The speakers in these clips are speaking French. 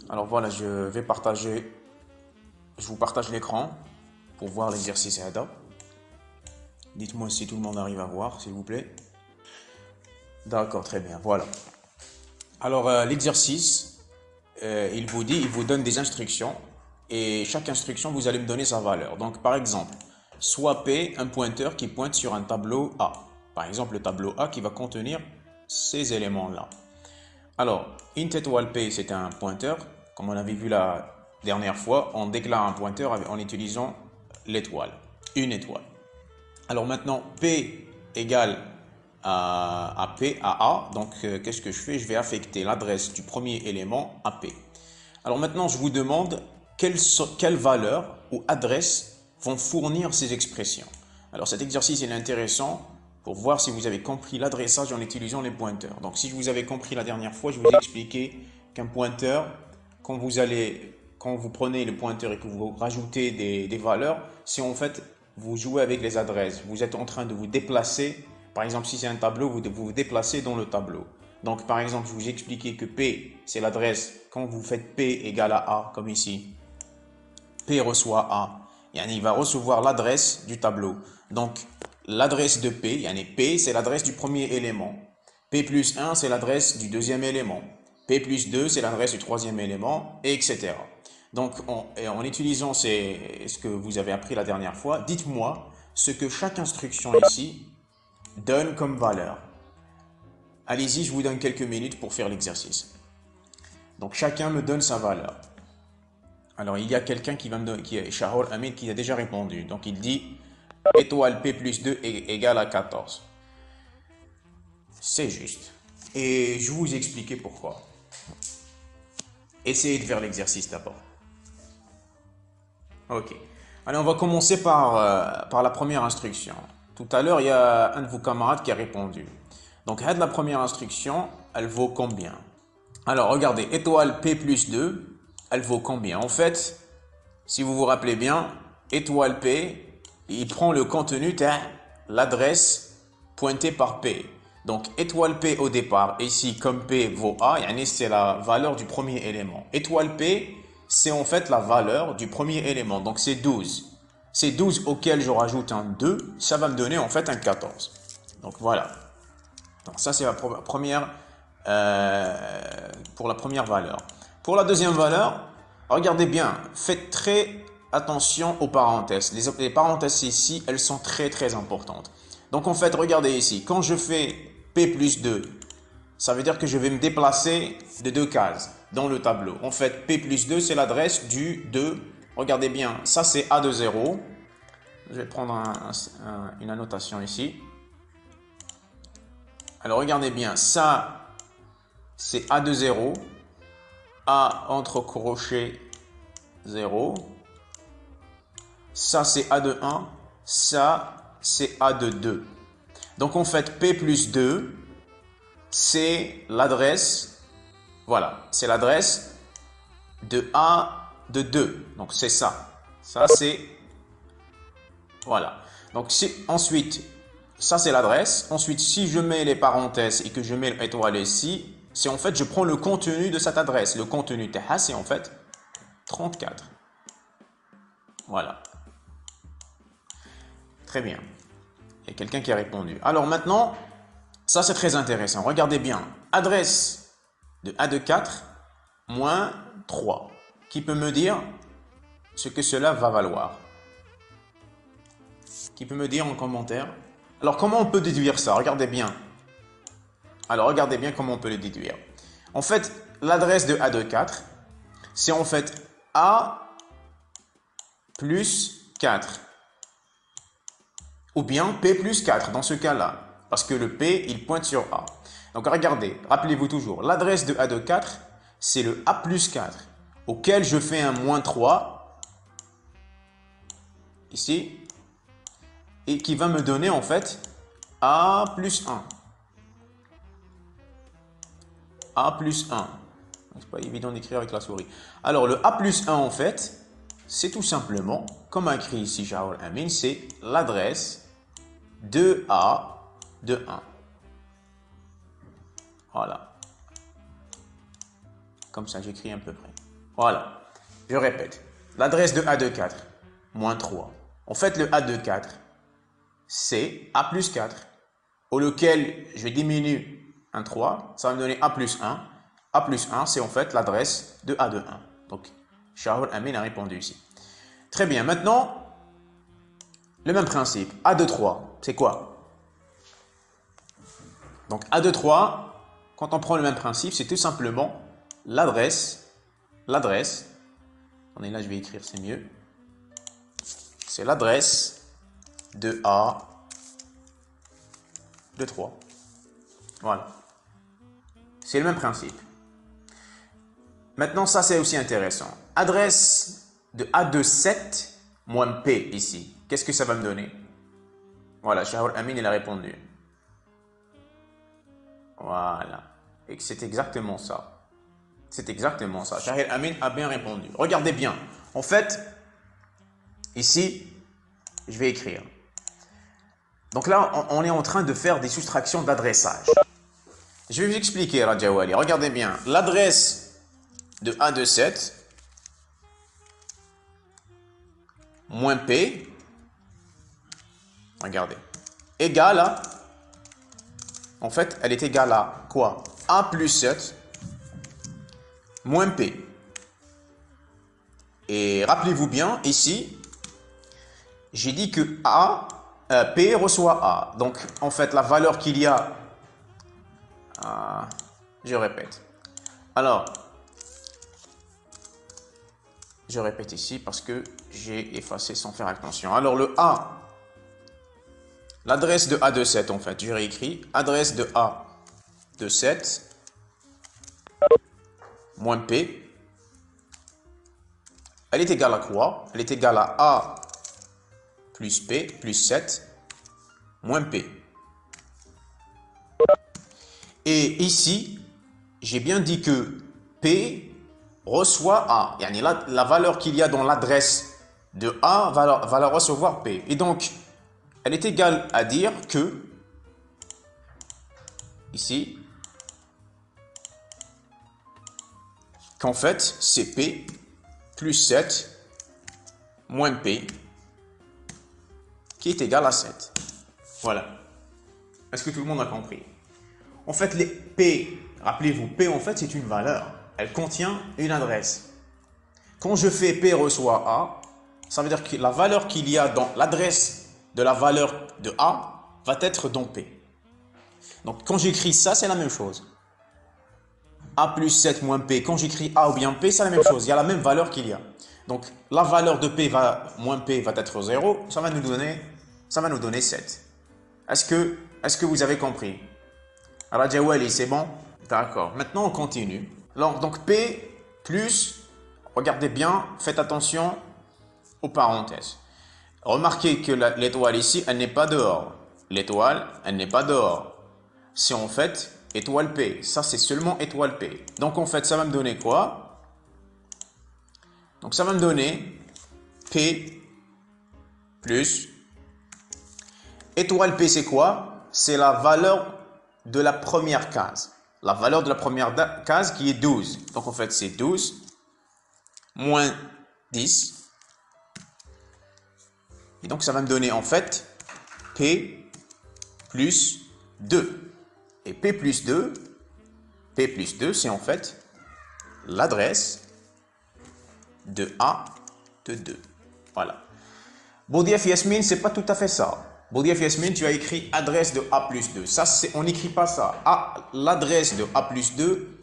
Alors voilà, je vous partage l'écran pour voir l'exercice ADA. Dites-moi si tout le monde arrive à voir, s'il vous plaît. D'accord, très bien, voilà. Alors l'exercice, il vous donne des instructions et chaque instruction, vous allez me donner sa valeur. Donc par exemple, soit P, un pointeur qui pointe sur un tableau A. Par exemple, le tableau A qui va contenir ces éléments-là. Alors, int étoile P, c'est un pointeur. Comme on avait vu la dernière fois, on déclare un pointeur en utilisant l'étoile, une étoile. Alors maintenant, P égale à P, à A. Donc, qu'est-ce que je fais? Je vais affecter l'adresse du premier élément à P. Alors maintenant, je vous demande quelle valeur ou adresse vont fournir ces expressions. Alors cet exercice est intéressant pour voir si vous avez compris l'adressage en utilisant les pointeurs. Donc si vous avez compris la dernière fois, je vous ai expliqué qu'un pointeur, quand vous prenez le pointeur et que vous rajoutez des valeurs, c'est en fait vous jouez avec les adresses. Vous êtes en train de vous déplacer. Par exemple, si c'est un tableau, vous vous déplacez dans le tableau. Donc, par exemple, je vous ai expliqué que P, c'est l'adresse. Quand vous faites P égale à A, comme ici, P reçoit A. Il va recevoir l'adresse du tableau. Donc, l'adresse de P, P, c'est l'adresse du premier élément. P plus 1, c'est l'adresse du deuxième élément. P plus 2, c'est l'adresse du troisième élément, etc. Donc, en utilisant ce que vous avez appris la dernière fois, dites-moi ce que chaque instruction ici donne comme valeur. Allez-y, je vous donne quelques minutes pour faire l'exercice. Donc, chacun me donne sa valeur. Alors, il y a quelqu'un qui est Shahor Amin, qui a déjà répondu. Donc, il dit étoile P plus 2 égale à 14. C'est juste. Et je vais vous expliquer pourquoi. Essayez de faire l'exercice d'abord. Ok. Allez, on va commencer par la première instruction. Tout à l'heure, il y a un de vos camarades qui a répondu. Donc, la première instruction, elle vaut combien? Alors, regardez, étoile P plus 2, elle vaut combien? En fait, si vous vous rappelez bien, étoile P, il prend le contenu de l'adresse pointée par P. Donc, étoile P au départ, ici, comme P vaut A, c'est la valeur du premier élément. Étoile P, c'est en fait la valeur du premier élément. Donc, c'est 12. C'est 12 auquel je rajoute un 2, ça va me donner en fait un 14. Donc, voilà. Donc, ça, c'est la première, pour la première valeur. Pour la deuxième valeur, regardez bien, faites très attention aux parenthèses. Les parenthèses ici, elles sont très très importantes. Donc en fait, regardez ici, quand je fais P plus 2, ça veut dire que je vais me déplacer de 2 cases dans le tableau. En fait, P plus 2, c'est l'adresse du 2. Regardez bien, ça c'est A de 0. Je vais prendre une annotation ici. Alors regardez bien, ça c'est A de 0. A entre crochets 0. Ça, c'est A de 1. Ça, c'est A de 2. Donc, en fait, P plus 2, c'est l'adresse, voilà, c'est l'adresse de A de 2. Donc, c'est ça. Ça, c'est, voilà. Donc, ensuite, ça, c'est l'adresse. Ensuite, si je mets les parenthèses et que je mets l'étoile ici, c'est en fait, je prends le contenu de cette adresse. Le contenu TH, c'est en fait 34. Voilà. Très bien. Il y a quelqu'un qui a répondu. Alors maintenant, ça c'est très intéressant. Regardez bien. Adresse de A de 4 moins 3. Qui peut me dire ce que cela va valoir? Qui peut me dire en commentaire? Alors comment on peut déduire ça? Regardez bien. Alors regardez bien comment on peut le déduire. En fait, l'adresse de A de 4, c'est en fait A plus 4. Ou bien P plus 4 dans ce cas-là. Parce que le P, il pointe sur A. Donc regardez, rappelez-vous toujours, l'adresse de A de 4, c'est le A plus 4, auquel je fais un moins 3, ici, et qui va me donner en fait A plus 1. A plus 1. C'est pas évident d'écrire avec la souris. Alors le A plus 1 en fait, c'est tout simplement, comme écrit ici Shahor Amin, c'est l'adresse de A de 1. Voilà. Comme ça, j'écris à peu près. Voilà. Je répète. L'adresse de A de 4, moins 3. En fait, le A de 4, c'est A plus 4. Au lequel je vais diminuer un 3, ça va me donner A plus 1. A plus 1, c'est en fait l'adresse de A de 1. Donc, Shahoul Amin a répondu ici. Très bien. Maintenant, le même principe. A de 3, c'est quoi? Donc, A de 3, quand on prend le même principe, c'est tout simplement l'adresse. Attendez, là, je vais écrire, c'est mieux. C'est l'adresse de A de 3. Voilà. C'est le même principe. Maintenant, ça, c'est aussi intéressant. Adresse de A de 7 moins P ici. Qu'est-ce que ça va me donner? Voilà, Shahoul Amin, il a répondu. Voilà. Et c'est exactement ça. C'est exactement ça. Shahoul Amin a bien répondu. Regardez bien. En fait, ici, je vais écrire. Donc là, on est en train de faire des soustractions d'adressage. Je vais vous expliquer, Rajawali. Regardez bien. L'adresse de A de 7 moins P, regardez, égale à, en fait, elle est égale à quoi? A plus 7 moins P. Et rappelez-vous bien, ici, j'ai dit que P reçoit A. Donc, en fait, la valeur qu'il y a, je répète. Alors, je répète ici parce que j'ai effacé sans faire attention. Alors, le A, l'adresse de A de 7, en fait, je réécris. Adresse de A de 7 moins P. Elle est égale à quoi? Elle est égale à A plus P plus 7 moins P. Et ici, j'ai bien dit que P reçoit A. Yani la valeur qu'il y a dans l'adresse de A va la recevoir P. Et donc, elle est égale à dire que, ici, qu'en fait, c'est P plus 7 moins P qui est égal à 7. Voilà. Est-ce que tout le monde a compris? En fait, les P, rappelez-vous, P en fait c'est une valeur. Elle contient une adresse. Quand je fais P reçoit A, ça veut dire que la valeur qu'il y a dans l'adresse de la valeur de A va être dans P. Donc quand j'écris ça, c'est la même chose. A plus 7 moins P, quand j'écris A ou bien P, c'est la même chose. Il y a la même valeur qu'il y a. Donc la valeur de P moins P va être 0, ça va nous donner 7. Est-ce que vous avez compris? Rajawali, c'est bon? D'accord. Maintenant, on continue. Alors, donc P plus, regardez bien, faites attention aux parenthèses. Remarquez que l'étoile ici, elle n'est pas dehors. L'étoile, elle n'est pas dehors. C'est en fait étoile P. Ça, c'est seulement étoile P. Donc, en fait, ça va me donner quoi? Donc, ça va me donner P plus étoile P, c'est quoi? C'est la valeur de la première case. La valeur de la première case qui est 12. Donc, en fait, c'est 12 moins 10. Et donc, ça va me donner, en fait, P plus 2. Et P plus 2, c'est en fait l'adresse de A de 2. Voilà. Boudiaf Yasmine, c'est pas tout à fait ça. Boudiaf Yasmine, tu as écrit adresse de A plus 2. Ça, on n'écrit pas ça. L'adresse de A plus 2,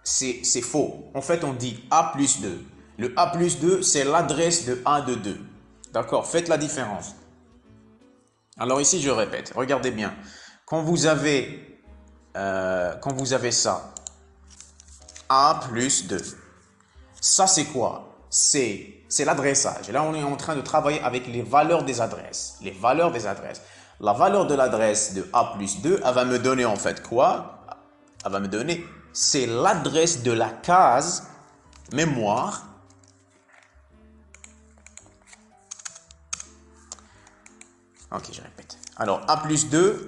c'est faux. En fait, on dit A plus 2. Le A plus 2, c'est l'adresse de A de 2. D'accord? Faites la différence. Alors ici, je répète. Regardez bien. Quand vous avez ça, A plus 2. Ça, c'est quoi? C'est l'adressage. Là, on est en train de travailler avec les valeurs des adresses. Les valeurs des adresses. La valeur de l'adresse de A plus 2, elle va me donner en fait quoi? Elle va me donner, c'est l'adresse de la case mémoire. Ok, je répète. Alors, A plus 2,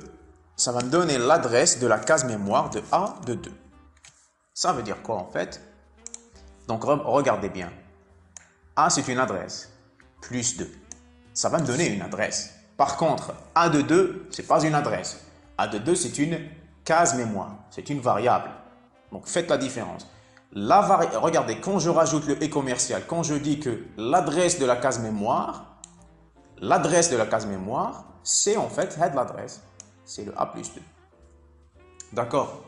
ça va me donner l'adresse de la case mémoire de A de 2. Ça veut dire quoi en fait? Donc, regardez bien. A, c'est une adresse, plus 2. Ça va me donner une adresse. Par contre, A de 2, ce n'est pas une adresse. A de 2, c'est une case mémoire. C'est une variable. Donc, faites la différence. Regardez, quand je rajoute le et commercial, quand je dis que l'adresse de la case mémoire, c'est en fait l'adresse. C'est le A plus 2. D'accord?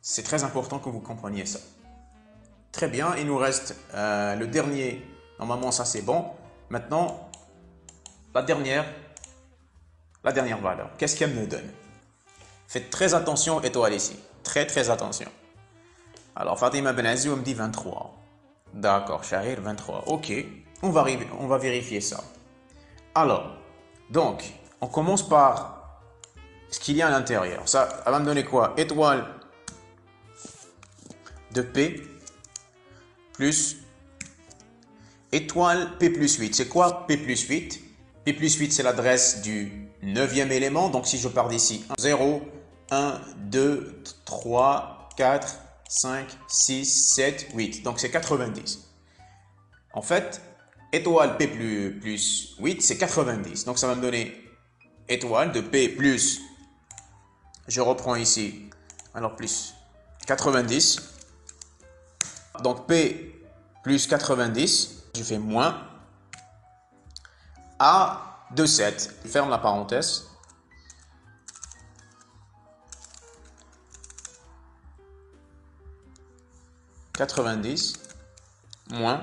C'est très important que vous compreniez ça. Très bien, il nous reste le dernier. Normalement, ça c'est bon. Maintenant, la dernière valeur. Qu'est-ce qu'elle me donne? Faites très attention, étoile ici. Très attention. Alors, Fatima Benazi me dit 23. D'accord, Shahir, 23. Ok, on va vérifier ça. Alors, donc, on commence par ce qu'il y a à l'intérieur. Ça va me donner quoi? Étoile de P plus étoile P plus 8. C'est quoi P plus 8? P plus 8, c'est l'adresse du 9e élément. Donc, si je pars d'ici, 0, 1, 2, 3, 4, 5, 6, 7, 8. Donc, c'est 90. En fait, étoile P plus 8, c'est 90. Donc, ça va me donner étoile de P plus, je reprends ici, alors plus 90. Donc, P plus 90, je fais moins A de 7. Je ferme la parenthèse. « 90 moins ».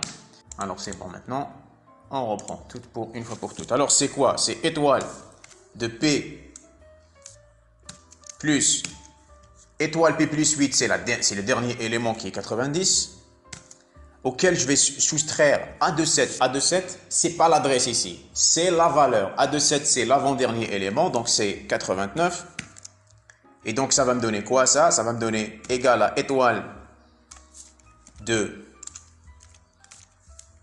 Alors, c'est bon maintenant. On reprend une fois pour toutes. Alors, c'est quoi? C'est étoile de P plus étoile P plus 8, c'est le dernier élément qui est 90, auquel je vais soustraire A de 7. A de 7, ce n'est pas l'adresse ici, c'est la valeur. A de 7, c'est l'avant-dernier élément, donc c'est 89. Et donc, ça va me donner quoi ça? Ça va me donner égal à étoile de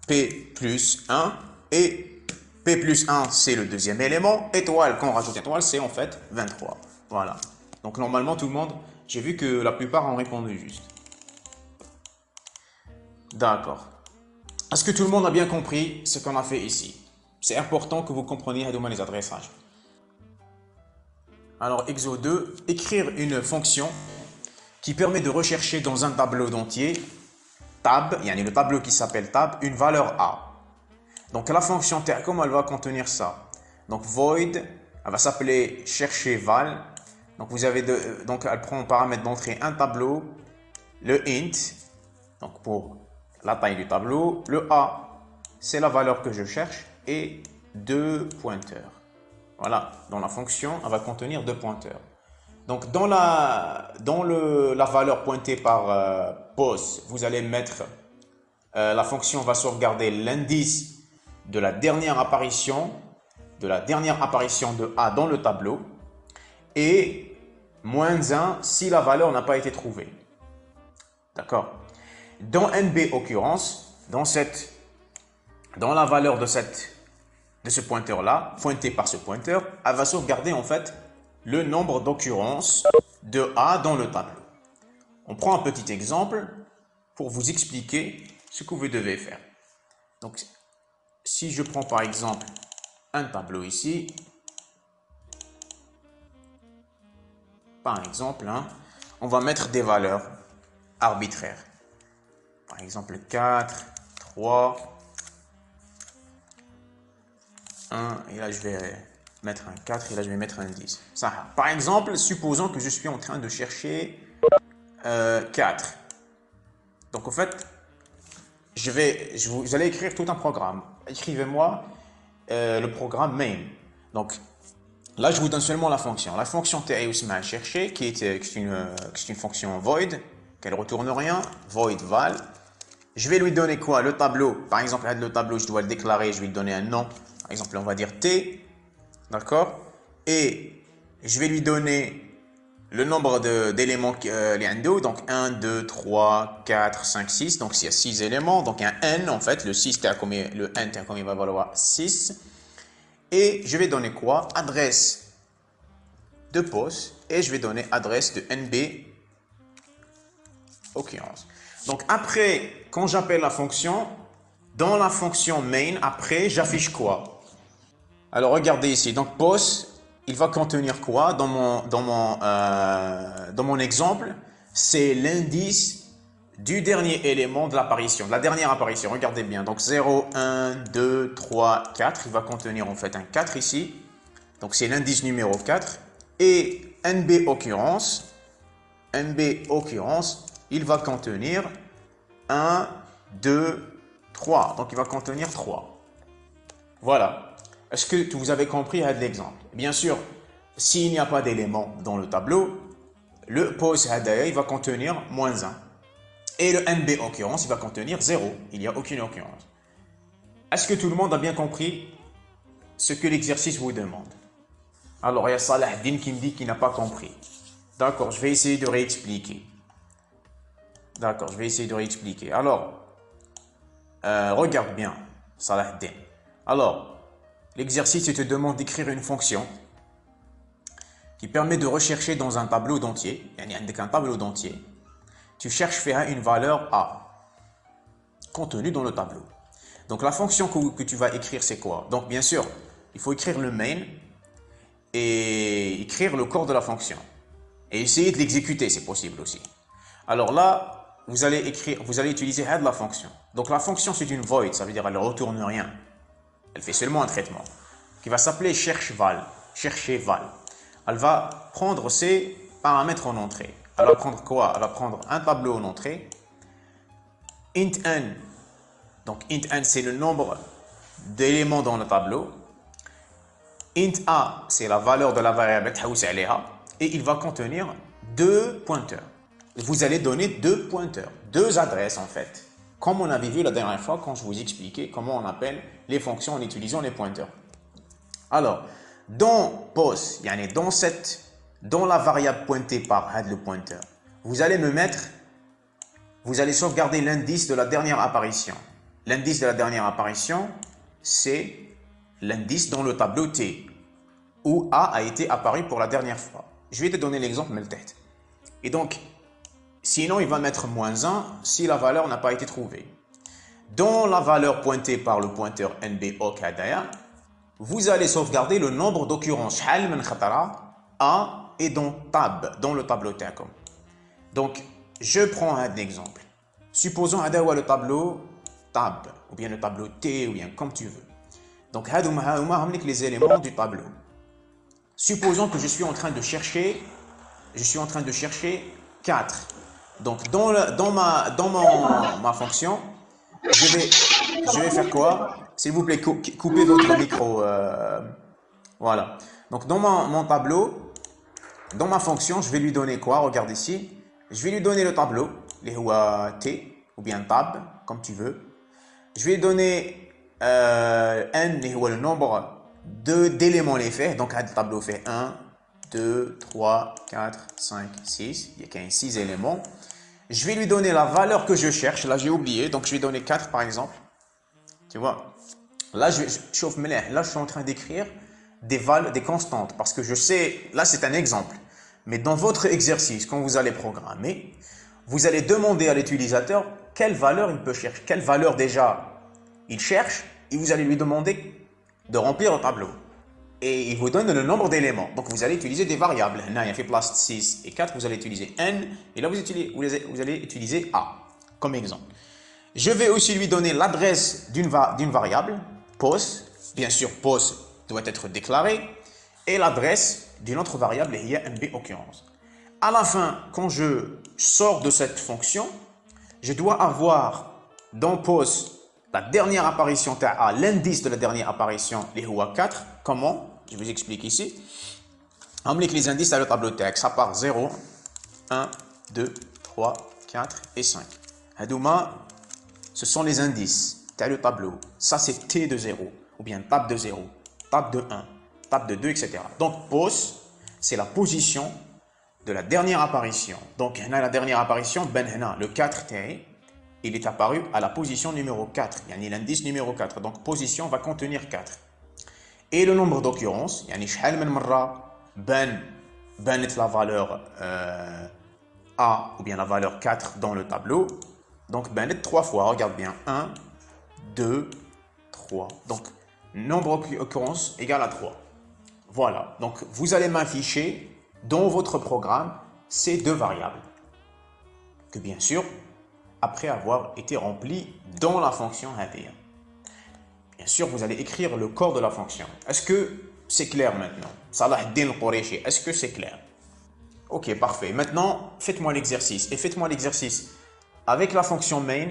P plus 1. Et P plus 1, c'est le deuxième élément. Étoile, quand on rajoute étoile, c'est en fait 23. Voilà. Donc, normalement, tout le monde, j'ai vu que la plupart ont répondu juste. D'accord. Est-ce que tout le monde a bien compris ce qu'on a fait ici? C'est important que vous compreniez les adressages. Alors, exo 2, écrire une fonction qui permet de rechercher dans un tableau d'entier, tab, il y a le tableau qui s'appelle tab, une valeur A. Donc, la fonction comment elle va contenir ça? Donc, void, elle va s'appeler chercher val. Donc, donc, elle prend en paramètre d'entrée un tableau, le int, donc pour la taille du tableau, le A, c'est la valeur que je cherche, et 2 pointeurs. Voilà, dans la fonction, elle va contenir 2 pointeurs. Donc, dans la valeur pointée par pos, vous allez mettre, la fonction va sauvegarder l'indice de la dernière apparition de A dans le tableau, et -1 si la valeur n'a pas été trouvée. D'accord? Dans NB occurrence, dans la valeur de ce pointeur-là, pointé par ce pointeur, elle va sauvegarder en fait le nombre d'occurrences de A dans le tableau. On prend un petit exemple pour vous expliquer ce que vous devez faire. Donc, si je prends par exemple un tableau ici, par exemple, on va mettre des valeurs arbitraires. Par exemple, 4, 3, 1, et là je vais mettre un 4, et là je vais mettre un 10. Ça. Par exemple, supposons que je suis en train de chercher 4. Donc, en fait, vous allez écrire tout un programme. Écrivez-moi le programme main. Donc, là, je vous donne seulement la fonction. La fonction TAUSMA chercher, qui est une fonction void, qu'elle retourne rien, void val. Je vais lui donner quoi? Le tableau. Par exemple, le tableau, je dois le déclarer, je vais lui donner un nom. Par exemple, on va dire T. D'accord? Et je vais lui donner le nombre d'éléments les endo. Donc, 1, 2, 3, 4, 5, 6. Donc, il y a 6 éléments. Donc, un N, en fait. Le N, il va valoir 6. Et je vais donner quoi? Adresse de poste. Et je vais donner adresse de NB occurrence. Donc, après quand j'appelle la fonction, dans la fonction main, après, j'affiche quoi? Alors, regardez ici. Donc, pos, il va contenir quoi dans mon exemple? C'est l'indice du dernier élément de l'apparition, de la dernière apparition. Regardez bien. Donc, 0, 1, 2, 3, 4. Il va contenir en fait un 4 ici. Donc, c'est l'indice numéro 4. Et NB occurrence, il va contenir 1, 2, 3. Donc, il va contenir 3. Voilà. Est-ce que vous avez compris l'exemple? Bien sûr, s'il n'y a pas d'élément dans le tableau, le pos hadaya, il va contenir -1. Et le NB occurrence, il va contenir 0. Il n'y a aucune occurrence. Est-ce que tout le monde a bien compris ce que l'exercice vous demande? Alors, il y a Salah Din qui me dit qu'il n'a pas compris. D'accord, je vais essayer de réexpliquer. Alors, regarde bien, Salah Din. Alors, l'exercice te demande d'écrire une fonction qui permet de rechercher dans un tableau d'entier. Avec un tableau d'entier, tu cherches faire une valeur A contenue dans le tableau. Donc, la fonction que tu vas écrire, c'est quoi? Donc, bien sûr, il faut écrire le main et écrire le corps de la fonction. Et essayer de l'exécuter, c'est possible aussi. Alors là, vous allez utiliser la fonction. Donc la fonction, c'est une void, ça veut dire elle ne retourne rien. Elle fait seulement un traitement qui va s'appeler chercher val. Elle va prendre ses paramètres en entrée. Elle va prendre quoi? Elle va prendre un tableau en entrée. Int n. Donc int n, c'est le nombre d'éléments dans le tableau. Int a, c'est la valeur de la variable et il va contenir 2 pointeurs. Vous allez donner 2 pointeurs, 2 adresses en fait. Comme on avait vu la dernière fois quand je vous expliquais comment on appelle les fonctions en utilisant les pointeurs. Alors, dans pos, dans la variable pointée par le pointeur, vous allez sauvegarder l'indice de la dernière apparition. L'indice de la dernière apparition, c'est l'indice dans le tableau T, où A a été apparu pour la dernière fois. Je vais te donner l'exemple, et donc, sinon, il va mettre -1 si la valeur n'a pas été trouvée. Dans la valeur pointée par le pointeur NB Okadaya, vous allez sauvegarder le nombre d'occurrences A et dans tab, dans le tableau TACOM. Donc, je prends un exemple. Supposons le tableau tab, ou bien le tableau T, ou bien comme tu veux. Donc, les éléments du tableau. Supposons que je suis en train de chercher 4. Donc, dans ma fonction, je vais faire quoi? S'il vous plaît, coupez votre micro. Voilà. Donc, dans mon tableau, dans ma fonction, je vais lui donner quoi? Regarde ici. Je vais lui donner le tableau, les T, ou bien tab, comme tu veux. Je vais lui donner n, le nombre d'éléments les faits. Donc, le tableau fait 1, 2, 3, 4, 5, 6. Il y a quand même 6 éléments. Je vais lui donner la valeur que je cherche. Là, j'ai oublié. Donc, je vais donner 4 par exemple. Tu vois? Là, je suis en train d'écrire des constantes. Parce que je sais, là, c'est un exemple. Mais dans votre exercice, quand vous allez programmer, vous allez demander à l'utilisateur quelle valeur il peut chercher. Quelle valeur déjà il cherche. Et vous allez lui demander de remplir le tableau. Et il vous donne le nombre d'éléments. Donc, vous allez utiliser des variables. Là, il y a fait place 6 et 4, vous allez utiliser n. Et là, vous allez utiliser a, comme exemple. Je vais aussi lui donner l'adresse d'une variable, pos. Bien sûr, pos doit être déclaré. Et l'adresse d'une autre variable, il y a NB occurrence. À la fin, quand je sors de cette fonction, je dois avoir dans pos la dernière apparition à l'indice de la dernière apparition, les 4. Comment? Je vous explique ici. Avec les indices à le tableau TAC, ça part 0, 1, 2, 3, 4 et 5. Hadouma, ce sont les indices. Tu as le tableau. Ça, c'est T de 0, ou bien tab de 0, tab de 1, tab de 2, etc. Donc, pos, c'est la position de la dernière apparition. Donc, la dernière apparition, le 4 T, il est apparu à la position numéro 4, l'indice numéro 4. Donc, position va contenir 4. Et le nombre d'occurrences, la valeur A ou bien la valeur 4 dans le tableau. Donc, ben, les 3 fois, regarde bien. 1, 2, 3. Donc, nombre occurrence égale à 3. Voilà. Donc, vous allez m'afficher dans votre programme ces 2 variables. Que bien sûr, après avoir été rempli dans la fonction ADA. Bien sûr, vous allez écrire le corps de la fonction. Est-ce que c'est clair maintenant? Salah Eddin al-Qureshi, est-ce que c'est clair? Ok, parfait. Maintenant, faites-moi l'exercice. Et faites-moi l'exercice avec la fonction main.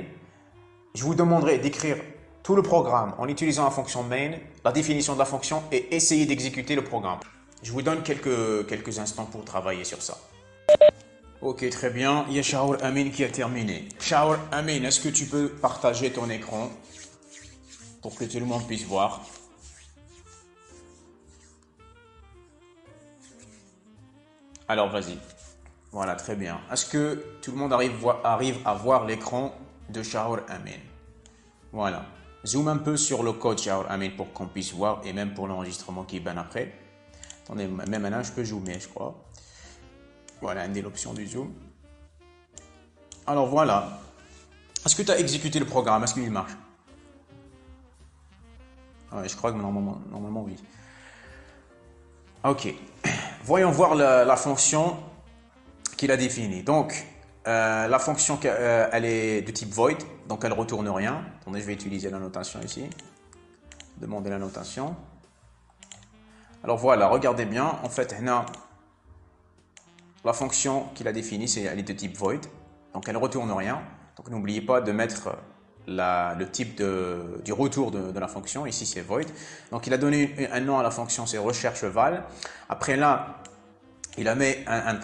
Je vous demanderai d'écrire tout le programme en utilisant la fonction main, la définition de la fonction et essayer d'exécuter le programme. Je vous donne quelques instants pour travailler sur ça. Ok, très bien. Il y a Shaour Amin qui a terminé. Shaour Amin, est-ce que tu peux partager ton écran pour que tout le monde puisse voir? Alors, vas-y. Voilà, très bien. Est-ce que tout le monde arrive à voir l'écran de Shaour Amin? Voilà. Zoom un peu sur le code Shaour Amin pour qu'on puisse voir et même pour l'enregistrement qui vient après. Attendez, même maintenant, je peux zoomer, je crois. Voilà, une des options du zoom. Alors, voilà. Est-ce que tu as exécuté le programme? Est-ce qu'il marche? Ouais, je crois que normalement oui. Ok. Voyons voir la fonction qu'il a définie. Donc, la fonction, elle est de type void, donc elle ne retourne rien. Attendez, je vais utiliser la notation ici. Demander la notation. Alors voilà, regardez bien. En fait, la fonction qu'il a définie, elle est de type void, donc elle ne retourne rien. Donc n'oubliez pas de mettre le type du retour de la fonction. Ici, c'est void. Donc il a donné un nom à la fonction, c'est recherche val. Après là, il a mis un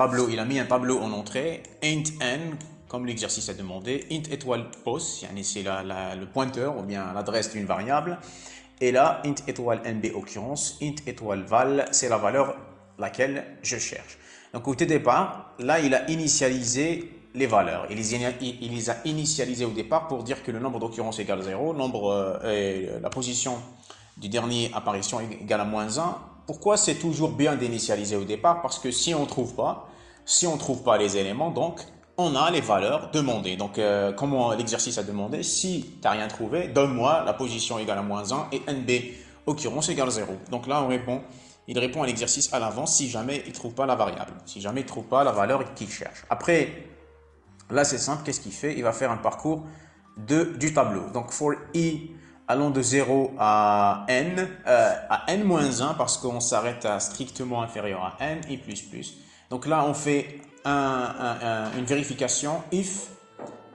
tableau en entrée, int n, comme l'exercice a demandé, int étoile post, c'est le pointeur ou bien l'adresse d'une variable. Et là, int étoile nb occurrence, int étoile val, c'est la valeur laquelle je cherche. Donc au tout départ, là, il a initialisé les valeurs. Il les a initialisées au départ pour dire que le nombre d'occurrences égale 0, la position du dernier apparition égale à moins 1. Pourquoi c'est toujours bien d'initialiser au départ? Parce que si on ne trouve pas les éléments, donc on a les valeurs demandées. Donc, comment l'exercice a demandé, si tu n'as rien trouvé, donne-moi la position égale à moins 1 et NB, occurrence égale 0. Donc là, il répond à l'exercice à l'avance si jamais il ne trouve pas la variable, si jamais il ne trouve pas la valeur qu'il cherche. Après, là, c'est simple, qu'est-ce qu'il fait? Il va faire un parcours du tableau. Donc, for i allant de 0 à n-1 parce qu'on s'arrête à strictement inférieur à n, i++. Donc là, on fait une vérification. If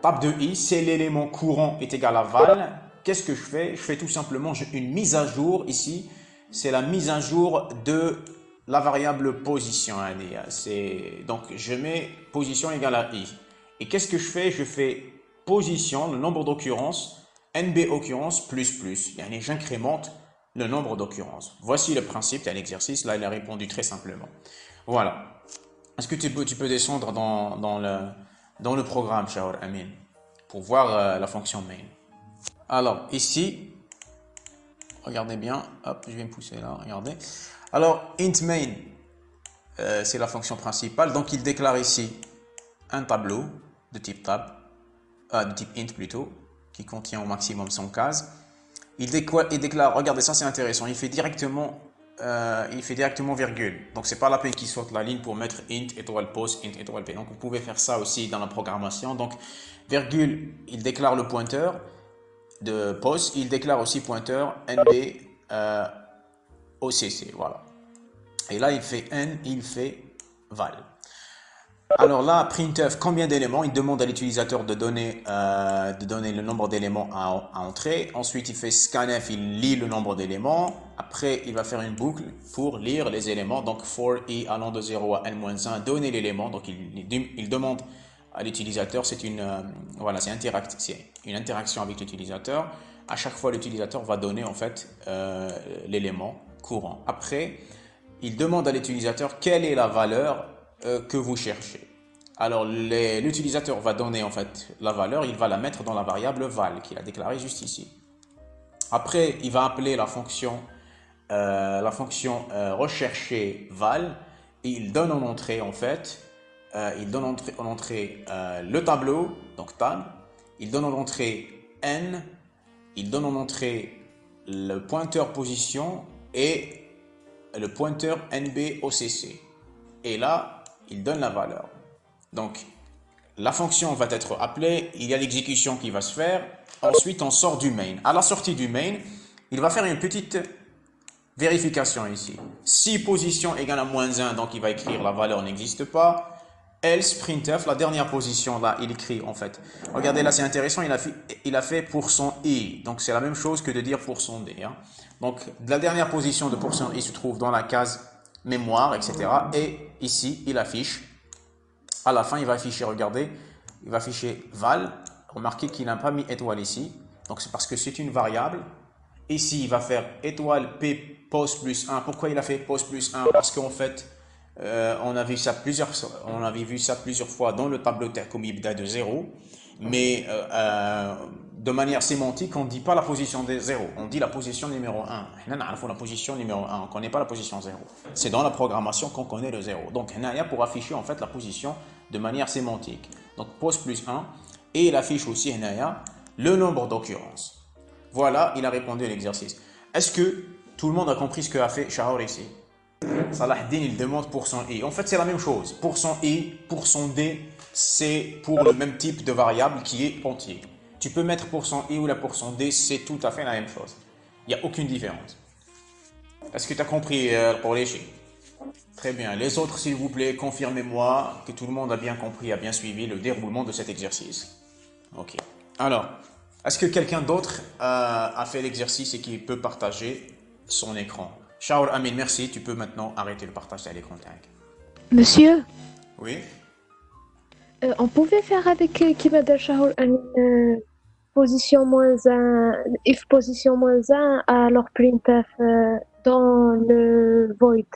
tab de i, c'est l'élément courant est égal à val. Qu'est-ce que je fais? Je fais tout simplement une mise à jour ici. C'est la mise à jour de la variable position. Donc, je mets position égale à i. Et qu'est-ce que je fais? Je fais position, le nombre d'occurrences, NB occurrence plus. J'incrémente le nombre d'occurrences. Voici le principe d'un exercice. Là, il a répondu très simplement. Voilà. Est-ce que tu peux descendre dans le programme, Shaour Amin, pour voir la fonction main? Alors, ici, regardez bien. Hop, je vais me pousser là, regardez. Alors, int main, c'est la fonction principale. Donc, il déclare ici un tableau de type de type int plutôt, qui contient au maximum 100 cases. Il déclare, regardez ça c'est intéressant, il fait directement virgule. Donc c'est pas la peine qu'il saute la ligne pour mettre int étoile post, int étoile p. Donc vous pouvez faire ça aussi dans la programmation. Donc virgule, il déclare le pointeur de post, il déclare aussi pointeur nb occ, voilà. Et là il fait n, il fait val. Alors là, printf, combien d'éléments? Il demande à l'utilisateur de donner le nombre d'éléments à entrer. Ensuite, il fait scanf, il lit le nombre d'éléments. Après, il va faire une boucle pour lire les éléments. Donc, for i allant de 0 à n-1, donner l'élément. Donc, il demande à l'utilisateur, c'est une interaction avec l'utilisateur. À chaque fois, l'utilisateur va donner en fait l'élément courant. Après, il demande à l'utilisateur quelle est la valeur que vous cherchez. Alors l'utilisateur va donner en fait la valeur, il va la mettre dans la variable val qu'il a déclarée juste ici. Après, il va appeler la fonction rechercher val et il donne en entrée en fait, le tableau, donc tab, il donne en entrée n, il donne en entrée le pointeur position et le pointeur NB-OCC. Et là, il donne la valeur. Donc, la fonction va être appelée, il y a l'exécution qui va se faire, ensuite on sort du main. À la sortie du main, il va faire une petite vérification ici. Si position égale à -1, donc il va écrire la valeur n'existe pas. Else printf, la dernière position là, il écrit en fait. Regardez là, c'est intéressant, il a fait %i. Donc c'est la même chose que de dire %d. Hein. Donc la dernière position de %i se trouve dans la case mémoire, etc. Et ici, il affiche. À la fin, il va afficher, regardez, il va afficher val. Remarquez qu'il n'a pas mis étoile ici. Donc c'est parce que c'est une variable. Ici, il va faire étoile p pos plus 1. Pourquoi il a fait pos plus 1? Parce qu'en fait, on avait vu ça plusieurs fois dans le tableau comme ibda de 0. Mais de manière sémantique, on ne dit pas la position de 0. On dit la position numéro 1. On a la position numéro 1. On ne connaît pas la position 0. C'est dans la programmation qu'on connaît le 0. Donc, il y a pour afficher en fait la position de manière sémantique. Donc, pos plus 1. Et il affiche aussi le nombre d'occurrences. Voilà, il a répondu à l'exercice. Est-ce que tout le monde a compris ce qu'a fait Shahour ici? Salahdin, il demande %i. En fait, c'est la même chose. %i, %d, c'est pour le même type de variable qui est entier. Tu peux mettre %i ou la %d, c'est tout à fait la même chose. Il n'y a aucune différence. Est-ce que tu as compris pour les chiffres? Très bien. Les autres, s'il vous plaît, confirmez-moi que tout le monde a bien compris, a bien suivi le déroulement de cet exercice. Ok. Alors, est-ce que quelqu'un d'autre a fait l'exercice et qui peut partager son écran? Shahour Amin, merci. Tu peux maintenant arrêter le partage à l'écran. Monsieur, Oui. on pouvait faire avec qui m'a donné Shahour position -1, if position -1, alors printf dans le void.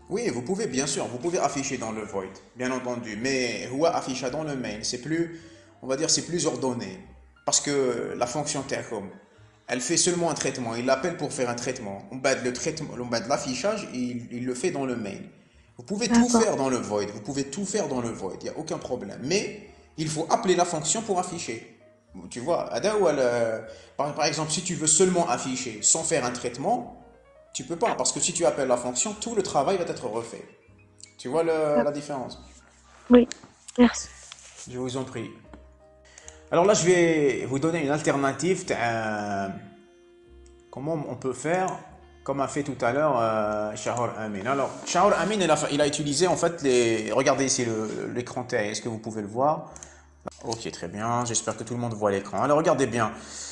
Oui, vous pouvez, bien sûr, vous pouvez afficher dans le void, bien entendu. Mais Huwa affiche dans le main. C'est plus, on va dire, c'est plus ordonné. Parce que la fonction Tercom, elle fait seulement un traitement. Il l'appelle pour faire un traitement. On bat le traitement, on bat l'affichage, il le fait dans le main. Vous pouvez tout faire dans le void. Vous pouvez tout faire dans le void. Il n'y a aucun problème. Mais il faut appeler la fonction pour afficher. Tu vois, par exemple, si tu veux seulement afficher sans faire un traitement, tu peux pas. Parce que si tu appelles la fonction, tout le travail va être refait. Tu vois la différence? Oui, merci. Je vous en prie. Alors là, je vais vous donner une alternative. Comment on peut faire, comme a fait tout à l'heure Shahour Amin. Alors, Shahour Amin, il a utilisé en fait les... Regardez ici l'écran TAI, est-ce que vous pouvez le voir? Ok, très bien, j'espère que tout le monde voit l'écran. Alors, regardez bien.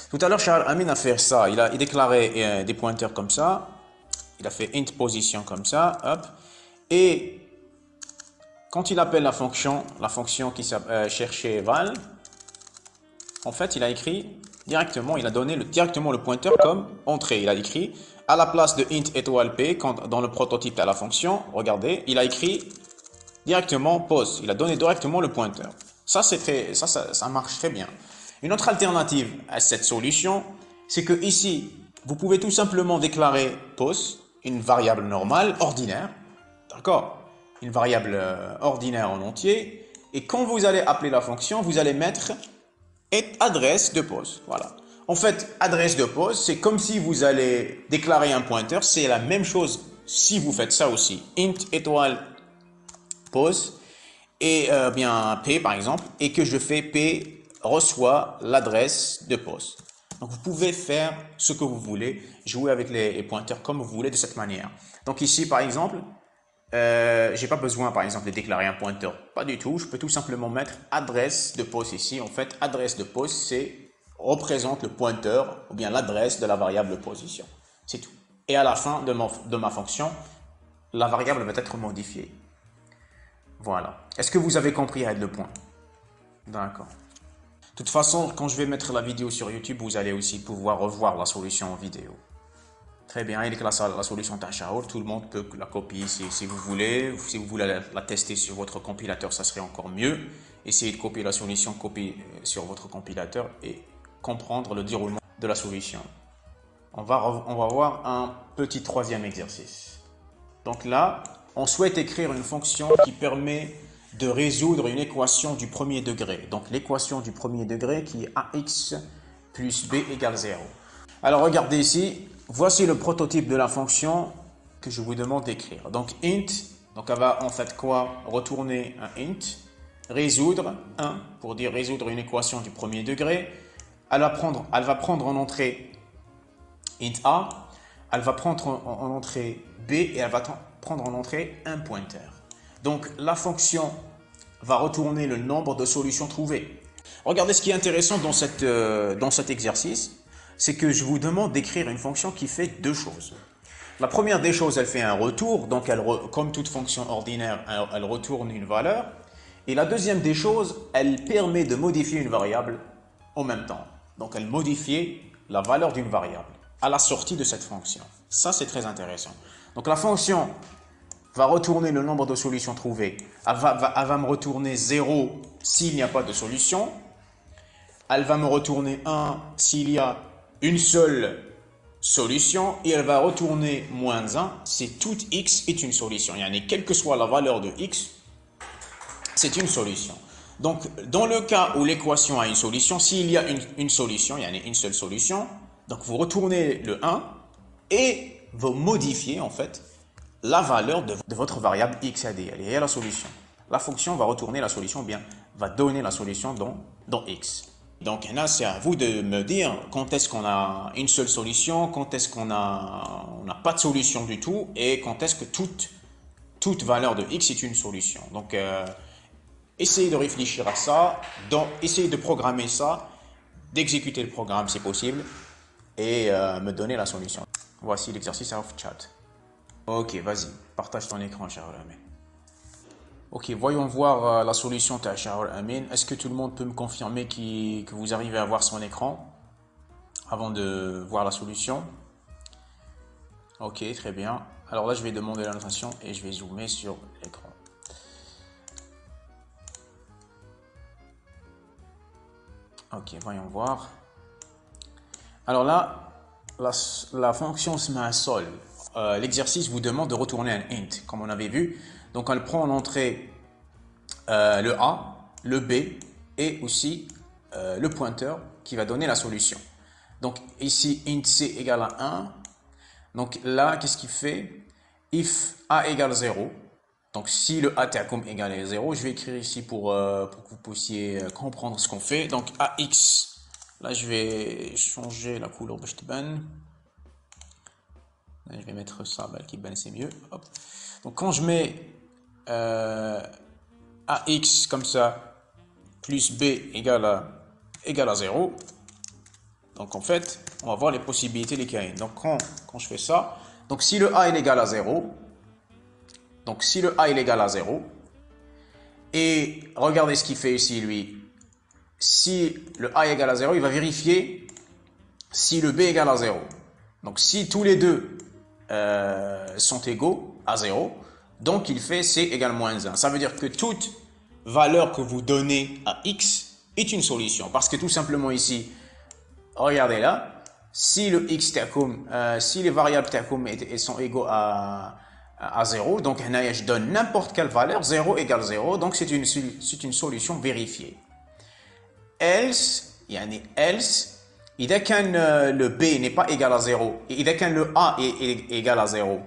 Tout à l'heure, Shahour Amin a fait ça. Il a déclaré des pointeurs comme ça. Il a fait int position comme ça, hop. Et quand il appelle la fonction qui s'appelle chercher val, en fait, il a écrit directement, il a donné directement le pointeur comme entrée. Il a écrit à la place de int étoile p, dans le prototype à la fonction, regardez, il a écrit directement pos. Il a donné directement le pointeur. Ça, ça marche très bien. Une autre alternative à cette solution, c'est que ici, vous pouvez tout simplement déclarer pos, une variable normale, ordinaire, d'accord? Une variable ordinaire en entier. Et quand vous allez appeler la fonction, vous allez mettre adresse de pos. Voilà. En fait, adresse de pos, c'est comme si vous allez déclarer un pointeur. C'est la même chose si vous faites ça aussi. Int étoile pos et bien p par exemple, et que je fais p reçoit l'adresse de pos. Donc vous pouvez faire ce que vous voulez, jouer avec les pointeurs comme vous voulez de cette manière. Donc ici par exemple, j'ai pas besoin par exemple de déclarer un pointeur, pas du tout. Je peux tout simplement mettre adresse de pos ici. En fait, adresse de pos, représente le pointeur ou bien l'adresse de la variable position. C'est tout. Et à la fin de ma fonction, la variable va être modifiée. Voilà. Est-ce que vous avez compris à le point? D'accord. De toute façon, quand je vais mettre la vidéo sur YouTube, vous allez aussi pouvoir revoir la solution en vidéo. Très bien, il est la solution Shahour, tout le monde peut la copier si vous voulez. Si vous voulez la tester sur votre compilateur, ça serait encore mieux. Essayez de copier la solution, copier sur votre compilateur et comprendre le déroulement de la solution. On va voir un petit troisième exercice. Donc là, on souhaite écrire une fonction qui permet de résoudre une équation du premier degré. Donc l'équation du premier degré qui est ax plus b égale 0. Alors regardez ici, voici le prototype de la fonction que je vous demande d'écrire. Donc int, donc elle va en fait quoi? Retourner un int, résoudre 1 pour dire résoudre une équation du premier degré. Elle va prendre en entrée int a, elle va prendre en entrée b et elle va prendre en entrée un pointeur. Donc la fonction va retourner le nombre de solutions trouvées. Regardez ce qui est intéressant dans cet exercice, c'est que je vous demande d'écrire une fonction qui fait deux choses. La première des choses, elle fait un retour, donc comme toute fonction ordinaire, elle retourne une valeur. Et la deuxième des choses, elle permet de modifier une variable en même temps. Donc elle modifie la valeur d'une variable à la sortie de cette fonction. Ça, c'est très intéressant. Donc la fonction va retourner le nombre de solutions trouvées. Elle va me retourner 0 s'il n'y a pas de solution. Elle va me retourner 1 s'il y a une seule solution. Et elle va retourner moins 1 si toute x est une solution. Yani, quelle que soit la valeur de x, c'est une solution. Donc, dans le cas où l'équation a une solution, s'il y a une solution, il y a une seule solution, donc vous retournez le 1 et vous modifiez en fait la valeur de votre variable x à d. Elle est la solution. La fonction va retourner la solution, ou bien va donner la solution dans x. Donc là, c'est à vous de me dire quand est-ce qu'on a une seule solution, quand est-ce qu'on n'a pas de solution du tout, et quand est-ce que toute valeur de x est une solution. Donc, essayez de réfléchir à ça, essayez de programmer ça, d'exécuter le programme si possible, et me donner la solution. Voici l'exercice off chat. Ok, vas-y, partage ton écran, cher Amin. Ok, voyons voir la solution, cher Amin. Est-ce que tout le monde peut me confirmer que vous arrivez à voir son écran avant de voir la solution? Ok, très bien. Alors là, je vais demander la notation et je vais zoomer sur l'écran. Ok, voyons voir. Alors là, la fonction SMASOL, l'exercice vous demande de retourner un int, comme on avait vu. Donc, elle prend en entrée le A, le B et aussi le pointeur qui va donner la solution. Donc, ici, int c égale à 1. Donc là, qu'est-ce qu'il fait? If a égale 0. Donc, si le a égale à 0, je vais écrire ici pour que vous puissiez comprendre ce qu'on fait. Donc, ax. Là, je vais changer la couleur de Là, je vais mettre ça, c'est mieux. Hop. Donc, quand je mets ax comme ça, plus b égale à 0, donc en fait, on va voir les possibilités des cas. Donc, quand je fais ça, donc si le a est égal à 0, donc si le a est égal à 0, et regardez ce qu'il fait ici, lui. Si le a est égal à 0, il va vérifier si le b est égal à 0. Donc, si tous les deux sont égaux à 0, donc il fait c égale moins 1. Ça veut dire que toute valeur que vous donnez à x est une solution. Parce que tout simplement ici, regardez là, si le x si les variables sont égaux à 0, donc je donne n'importe quelle valeur, 0 égale 0, donc c'est une solution vérifiée. Else, إذا كان le b n'est pas égal à 0, et إذا كان le a est égal à 0,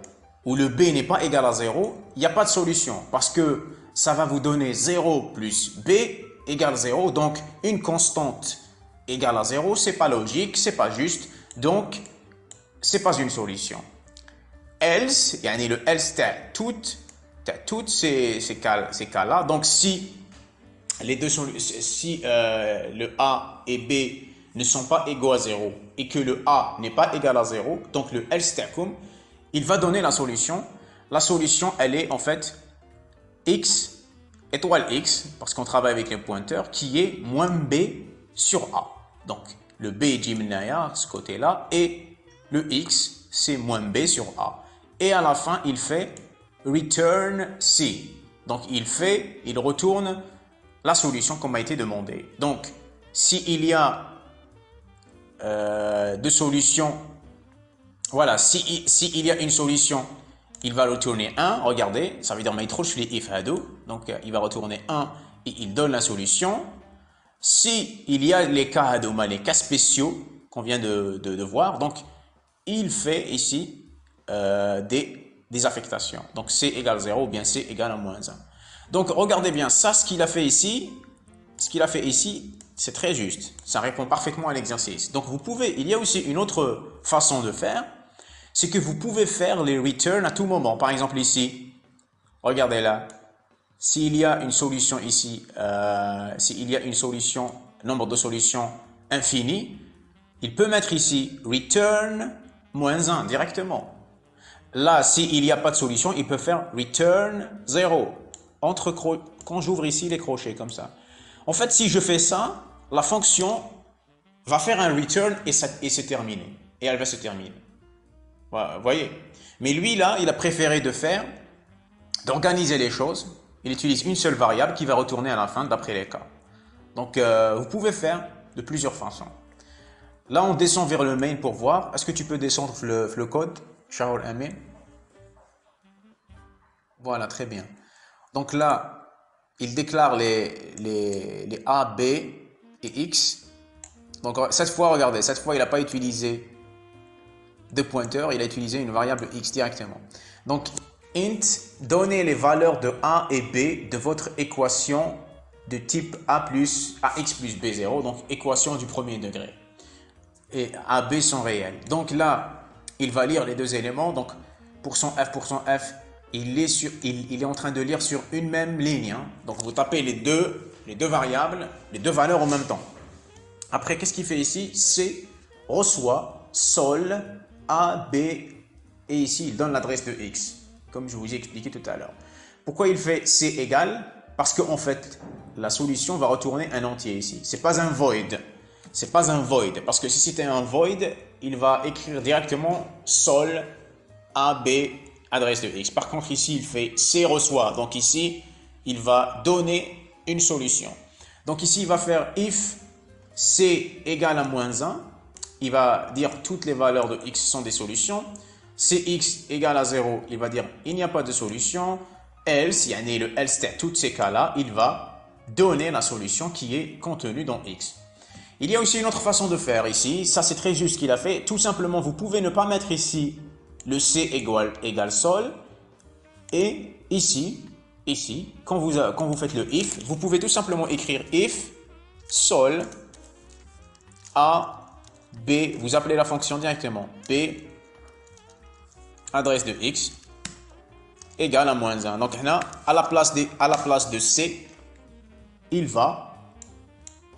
ou le b n'est pas égal à 0, il n'y a pas de solution, parce que ça va vous donner 0 plus b égale 0, donc une constante égale à 0, c'est pas logique, c'est pas juste, donc c'est pas une solution. Else, le else t'as toutes ces cas-là, donc si le a et b ne sont pas égaux à 0 et que le a n'est pas égal à 0, donc le else ta'kum, il va donner la solution. La solution, elle est en fait x étoile x, parce qu'on travaille avec le pointeur, qui est moins b sur a. Donc, le b est Jimnaya, ce côté-là, et le x, c'est moins b sur a. Et à la fin, il fait return c. Donc, il retourne la solution comme a été demandé. Donc, s'il y a deux solutions, voilà, s'il y a une solution, il va retourner 1, regardez, ça veut dire ما يدخلش في if هادو, Donc, il va retourner 1 et il donne la solution. Si il y a les cas les cas spéciaux qu'on vient de voir, donc il fait ici des affectations. Donc C égale 0 ou bien C égale à moins 1. Donc regardez bien, ça ce qu'il a fait ici, c'est très juste. Ça répond parfaitement à l'exercice. Donc vous pouvez, il y a aussi une autre façon de faire, c'est que vous pouvez faire les returns à tout moment. Par exemple ici, regardez là. S'il y a une solution ici, nombre de solutions infini, il peut mettre ici return moins 1 directement. Là, s'il n'y a pas de solution, il peut faire return 0 quand j'ouvre ici les crochets comme ça. En fait, si je fais ça, la fonction va faire un return et c'est terminé. Et elle va se terminer. Voilà, vous voyez. Mais lui, là, il a préféré d'organiser les choses. Il utilise une seule variable qui va retourner à la fin d'après les cas. Donc, vous pouvez faire de plusieurs façons. Là, on descend vers le main pour voir. Est-ce que tu peux descendre le code, Shaul Amin? Voilà, très bien. Donc là, il déclare les A, B et X. Donc cette fois, regardez, cette fois, il n'a pas utilisé de pointeur, il a utilisé une variable X directement. Donc, int, donnez les valeurs de A et B de votre équation de type AX plus B0, donc équation du premier degré. Et A, B sont réels. Donc là, il va lire les deux éléments. Donc, pour son F, il est en train de lire sur une même ligne. Hein. Donc, vous tapez les deux variables, les deux valeurs en même temps. Après, qu'est-ce qu'il fait ici? C reçoit sol A, B, et ici, il donne l'adresse de X, comme je vous ai expliqué tout à l'heure. Pourquoi il fait C égale? Parce qu'en fait, la solution va retourner un entier ici. Ce n'est pas un void. C'est pas un void. Parce que si c'était un void, il va écrire directement sol A, B, adresse de X. Par contre, ici, il fait C reçoit. Donc ici, il va donner une solution. Donc ici, il va faire if C égale à moins 1. Il va dire toutes les valeurs de X sont des solutions. Cx égale à 0, il va dire il n'y a pas de solution. Else, il y a le else state, tous ces cas-là, il va donner la solution qui est contenue dans X. Il y a aussi une autre façon de faire ici. Ça, c'est très juste ce qu'il a fait. Tout simplement, vous pouvez ne pas mettre ici le C égale sol. Et ici, quand vous faites le if, vous pouvez tout simplement écrire if sol A, B. Vous appelez la fonction directement. B, adresse de X, égale à moins 1. Donc, là, à la place de C, il va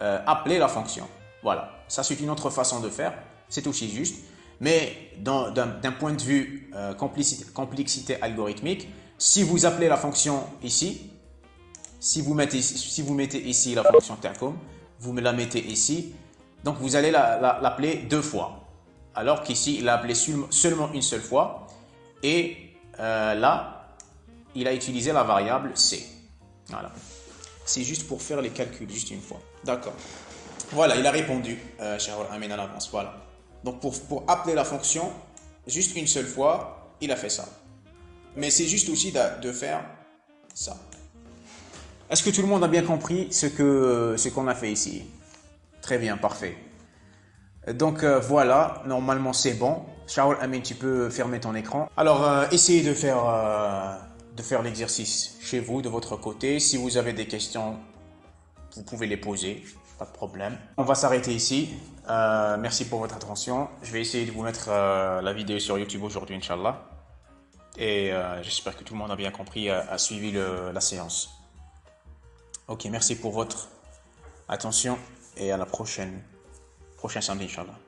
appeler la fonction. Voilà, ça c'est une autre façon de faire, c'est aussi juste. Mais d'un point de vue complexité algorithmique, si vous appelez la fonction ici, si vous mettez ici la fonction Tacom, vous me la mettez ici, donc vous allez l'appeler deux fois. Alors qu'ici, il l'a appelé seulement une seule fois. Et là, il a utilisé la variable C. Voilà. C'est juste pour faire les calculs, juste une fois. D'accord. Voilà, il a répondu, Shaul Amin à l'avance. Voilà. Donc, pour appeler la fonction, juste une seule fois, il a fait ça. Mais c'est juste aussi de faire ça. Est-ce que tout le monde a bien compris ce qu'on a fait ici? Très bien, parfait. Donc, voilà, normalement, c'est bon. Shaul Amin, tu peux fermer ton écran. Alors, essayez de faire l'exercice chez vous, de votre côté. Si vous avez des questions, vous pouvez les poser, pas de problème. On va s'arrêter ici. Merci pour votre attention. Je vais essayer de vous mettre la vidéo sur YouTube aujourd'hui, Inch'Allah. Et j'espère que tout le monde a bien compris, a suivi la séance. Ok, merci pour votre attention et à la prochain samedi, Inch'Allah.